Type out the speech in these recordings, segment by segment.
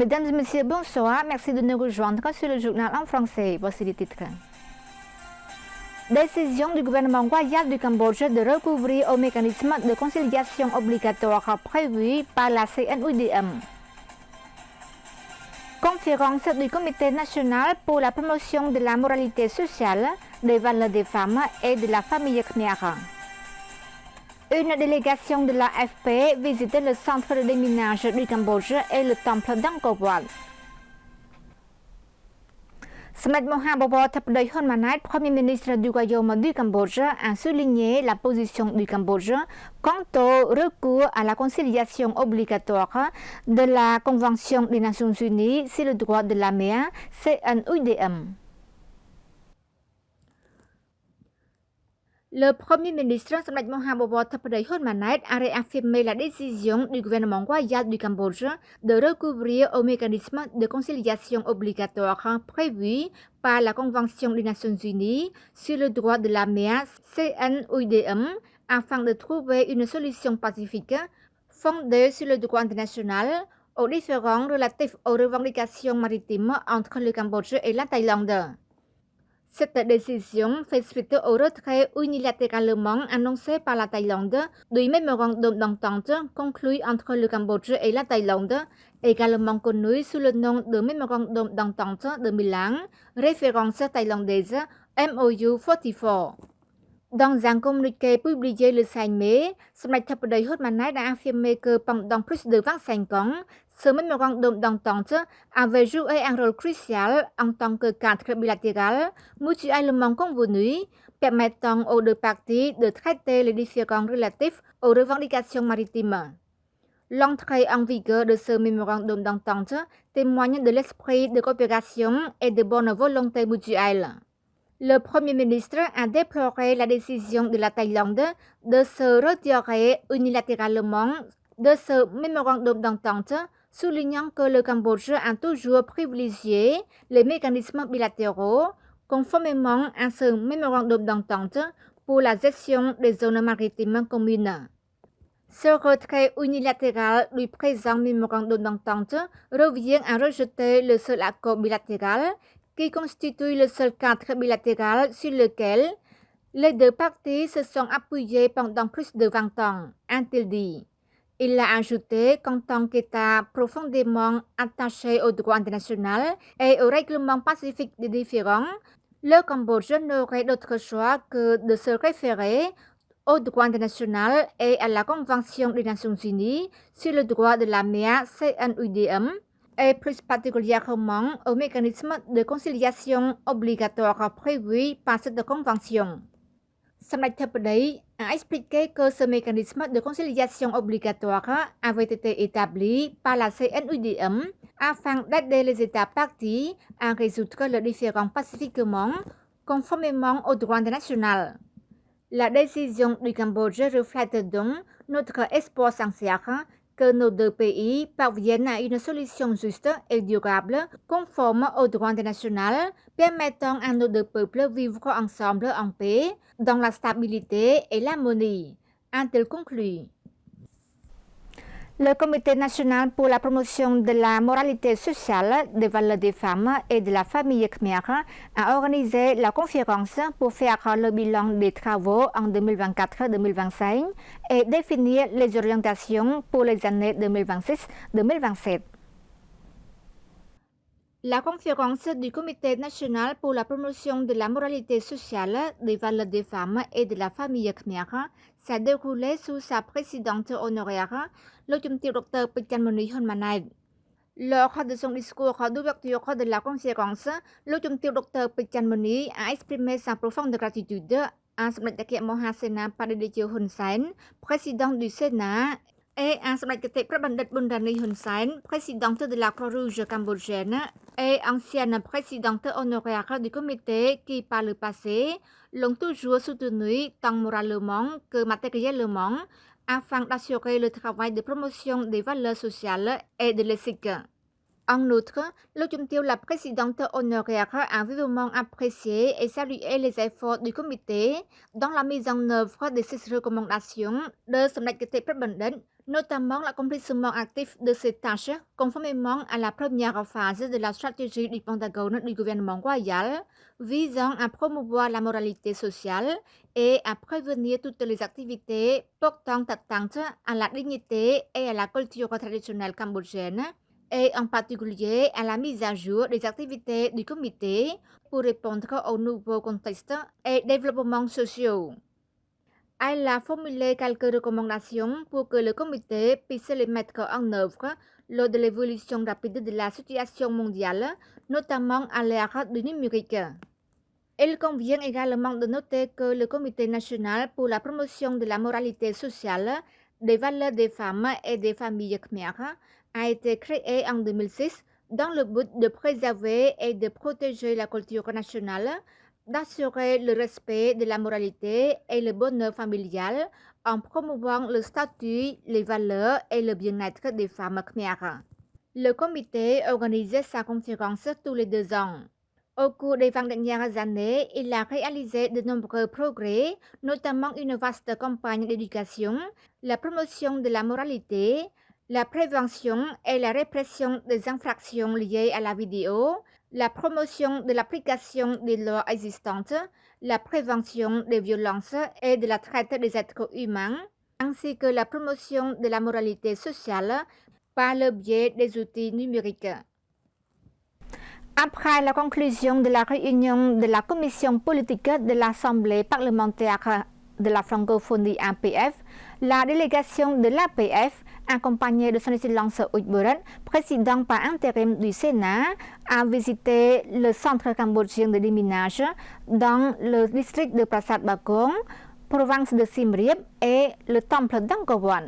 Mesdames et messieurs, bonsoir. Merci de nous rejoindre sur le journal en français. Voici les titres. Décision du gouvernement royal du Cambodge de recouvrir au mécanisme de conciliation obligatoire prévu par la CNUDM. Conférence du Comité national pour la promotion de la moralité sociale, des valeurs des femmes et de la famille khmer. Une délégation de l'AFP visite le centre de déminage du Cambodge et le temple d'Angkor Wat. Samet Mohamed Thapdei Hun Manet, Premier ministre du Royaume du Cambodge, a souligné la position du Cambodge quant au recours à la conciliation obligatoire de la Convention des Nations Unies sur le droit de la mer, CNUDM. Le Premier ministre Samet Mohamed Thapdei Hun Manet a réaffirmé la décision du gouvernement royal du Cambodge de recourir au mécanisme de conciliation obligatoire prévu par la Convention des Nations Unies sur le droit de la mer CNUDM afin de trouver une solution pacifique fondée sur le droit international aux différends relatifs aux revendications maritimes entre le Cambodge et la Thaïlande. Cette décision fait suite au retrait unilatéralement annoncé par la Thaïlande du mémorandum d'entente conclu entre le Cambodge et la Thaïlande, également connu sous le nom de mémorandum d'entente de Milan, référence thaïlandaise MOU 44. Dans un communiqué publié le 5 mai, Samet Thapdei Hun Manet a affirmé que pendant plus de 25 ans, ce mémorandum d'entente avait joué un rôle crucial en tant que cadre bilatéral mutuellement convenu, permettant aux deux parties de traiter les différends relatifs aux revendications maritimes. L'entrée en vigueur de ce mémorandum d'entente témoigne de l'esprit de coopération et de bonne volonté mutuelle. Le Premier ministre a déploré la décision de la Thaïlande de se retirer unilatéralement de ce mémorandum d'entente, soulignant que le Cambodge a toujours privilégié les mécanismes bilatéraux, conformément à ce mémorandum d'entente pour la gestion des zones maritimes communes. Ce retrait unilatéral du présent mémorandum d'entente revient à rejeter le seul accord bilatéral qui constitue le seul cadre bilatéral sur lequel les deux parties se sont appuyées pendant plus de 20 ans, a-t-il dit. Il a ajouté qu'en tant qu'État profondément attaché au droit international et au règlement pacifique des différends, le Cambodge n'aurait d'autre choix que de se référer au droit international et à la Convention des Nations Unies sur le droit de la mer CNUDM, et plus particulièrement au mécanisme de conciliation obligatoire prévu par cette convention. Samet Thapdei a expliqué que ce mécanisme de conciliation obligatoire avait été établi par la CNUDM afin d'aider les États partis à résoudre leurs différends pacifiquement, conformément au droit international. La décision du Cambodge reflète donc notre espoir sincère que nos deux pays parviennent à une solution juste et durable, conforme au droit international, permettant à nos deux peuples vivre ensemble en paix, dans la stabilité et l'harmonie, a-t-il conclu. Le Comité national pour la promotion de la moralité sociale, des valeurs des femmes et de la famille khmer a organisé la conférence pour faire le bilan des travaux en 2024-2025 et définir les orientations pour les années 2026-2027. La conférence du Comité national pour la promotion de la moralité sociale, des valeurs des femmes et de la famille khmer s'est déroulée sous sa présidente honoraire, le Dr Pichanmoni Hun Manet. Lors de son discours d'ouverture de la conférence, le Dr Pichanmoni a exprimé sa profonde gratitude à Samet Mohasena Padiditio Hun Sen, président du Sénat, et à Samet Prabandit Bundani Hun Sen, présidente de la Croix-Rouge cambodgienne et ancienne présidente honoraire du comité qui, par le passé, l'ont toujours soutenu tant moralement que matériellement afin d'assurer le travail de promotion des valeurs sociales et de l'éthique. En outre, Lô Trung Tiêu, la présidente honoraire, a vivement apprécié et salué les efforts du comité dans la mise en œuvre de ces recommandations de Samdech Kité Pratបណ្ឌិត, notamment l'accomplissement actif de ces tâches conformément à la première phase de la stratégie du Pentagone du gouvernement royal visant à promouvoir la moralité sociale et à prévenir toutes les activités portant atteinte à la dignité et à la culture traditionnelle cambodgienne, et en particulier à la mise à jour des activités du comité pour répondre aux nouveaux contextes et développements sociaux. Elle a formulé quelques recommandations pour que le comité puisse les mettre en œuvre lors de l'évolution rapide de la situation mondiale, notamment à l'ère du numérique. Il convient également de noter que le Comité national pour la promotion de la moralité sociale, des valeurs des femmes et des familles khmères a été créé en 2006 dans le but de préserver et de protéger la culture nationale, d'assurer le respect de la moralité et le bonheur familial en promouvant le statut, les valeurs et le bien-être des femmes khmères. Le comité organise sa conférence tous les 2 ans. Au cours des 20 dernières années, il a réalisé de nombreux progrès, notamment une vaste campagne d'éducation, la promotion de la moralité, la prévention et la répression des infractions liées à la vidéo, la promotion de l'application des lois existantes, la prévention des violences et de la traite des êtres humains, ainsi que la promotion de la moralité sociale par le biais des outils numériques. Après la conclusion de la réunion de la commission politique de l'Assemblée parlementaire de la francophonie APF, la délégation de l'APF, accompagnée de son Excellence Út Buret, président par intérim du Sénat, a visité le centre cambodgien de déminage dans le district de Prasat Bakong, province de Siem Reap, et le temple d'Angkor Wat.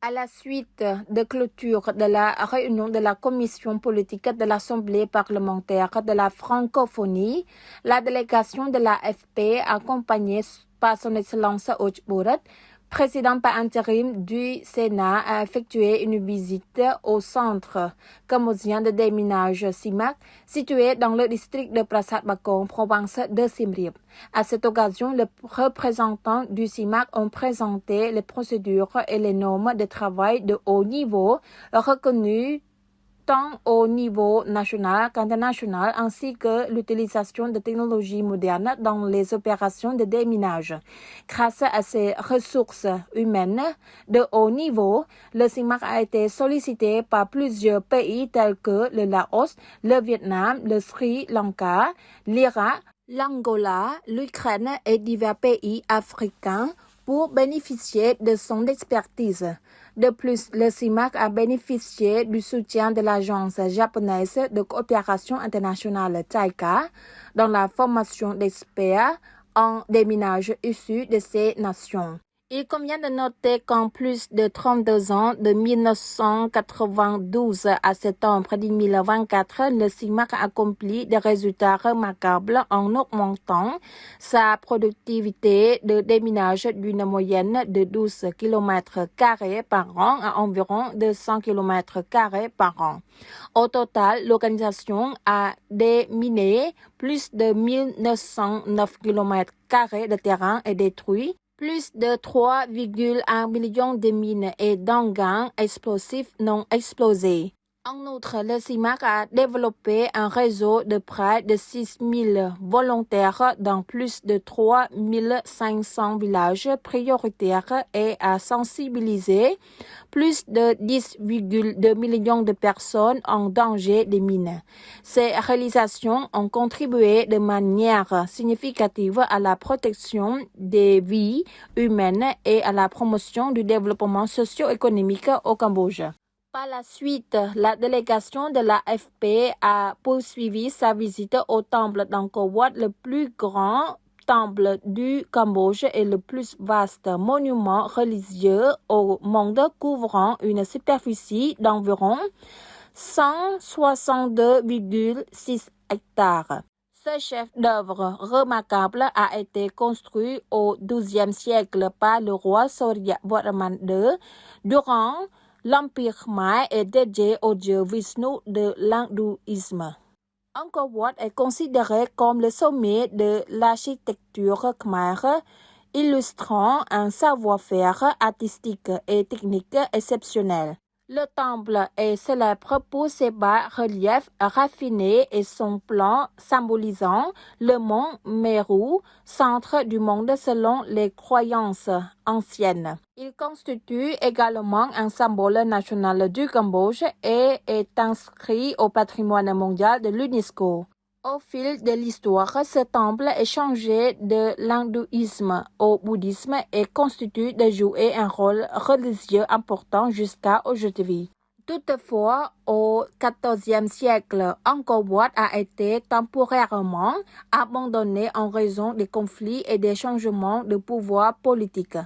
À la suite de clôture de la réunion de la commission politique de l'Assemblée parlementaire de la francophonie, la délégation de l'AFP, accompagnée par son Excellence Út Buret, président par intérim du Sénat, a effectué une visite au centre cambodgien de déminage SIMAC, situé dans le district de Prasat Bakong, province de Siem Reap. À cette occasion, les représentants du SIMAC ont présenté les procédures et les normes de travail de haut niveau reconnues tant au niveau national qu'international, ainsi que l'utilisation de technologies modernes dans les opérations de déminage. Grâce à ces ressources humaines de haut niveau, le SIMAC a été sollicité par plusieurs pays tels que le Laos, le Vietnam, le Sri Lanka, l'Irak, l'Angola, l'Ukraine et divers pays africains pour bénéficier de son expertise. De plus, le SIMAC a bénéficié du soutien de l'agence japonaise de coopération internationale JICA dans la formation d'experts en déminage issus de ces nations. Il convient de noter qu'en plus de 32 ans, de 1992 à septembre 2024, le SIMAC a accompli des résultats remarquables en augmentant sa productivité de déminage d'une moyenne de 12 km² par an à environ 200 km² par an. Au total, l'organisation a déminé plus de 1909 km² de terrain et détruit plus de 3,1 millions de mines et d'engins explosifs non explosés. En outre, le SIMAC a développé un réseau de près de 6 000 volontaires dans plus de 3 500 villages prioritaires et a sensibilisé plus de 10,2 millions de personnes en danger des mines. Ces réalisations ont contribué de manière significative à la protection des vies humaines et à la promotion du développement socio-économique au Cambodge. Par la suite, la délégation de l'AFP a poursuivi sa visite au temple d'Angkor Wat, le plus grand temple du Cambodge et le plus vaste monument religieux au monde, couvrant une superficie d'environ 162,6 hectares. Ce chef-d'œuvre remarquable a été construit au XIIe siècle par le roi Surya Varman II durant L'Empire Khmer est dédié au dieu Vishnu de l'hindouisme. Angkor Wat est considéré comme le sommet de l'architecture khmer, illustrant un savoir-faire artistique et technique exceptionnel. Le temple est célèbre pour ses bas-reliefs raffinés et son plan symbolisant le mont Meru, centre du monde selon les croyances anciennes. Il constitue également un symbole national du Cambodge et est inscrit au patrimoine mondial de l'UNESCO. Au fil de l'histoire, ce temple est changé de l'hindouisme au bouddhisme et continue de jouer un rôle religieux important jusqu'à aujourd'hui. Toutefois, au XIVe siècle, Angkor Wat a été temporairement abandonné en raison des conflits et des changements de pouvoir politique.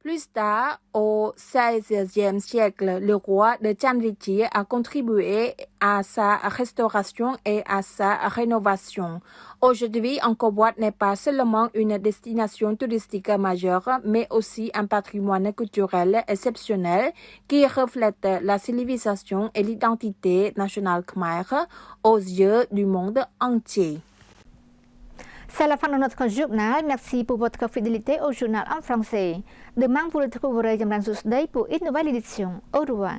Plus tard, au XVIe siècle, le roi de Chanrichi a contribué à sa restauration et à sa rénovation. Aujourd'hui, Angkor Wat n'est pas seulement une destination touristique majeure, mais aussi un patrimoine culturel exceptionnel qui reflète la civilisation et l'identité nationale khmer aux yeux du monde entier. C'est la fin de notre journal. Merci pour votre fidélité au journal en français. Demain, vous retrouverez Jamran Sousday pour une nouvelle édition. Au revoir.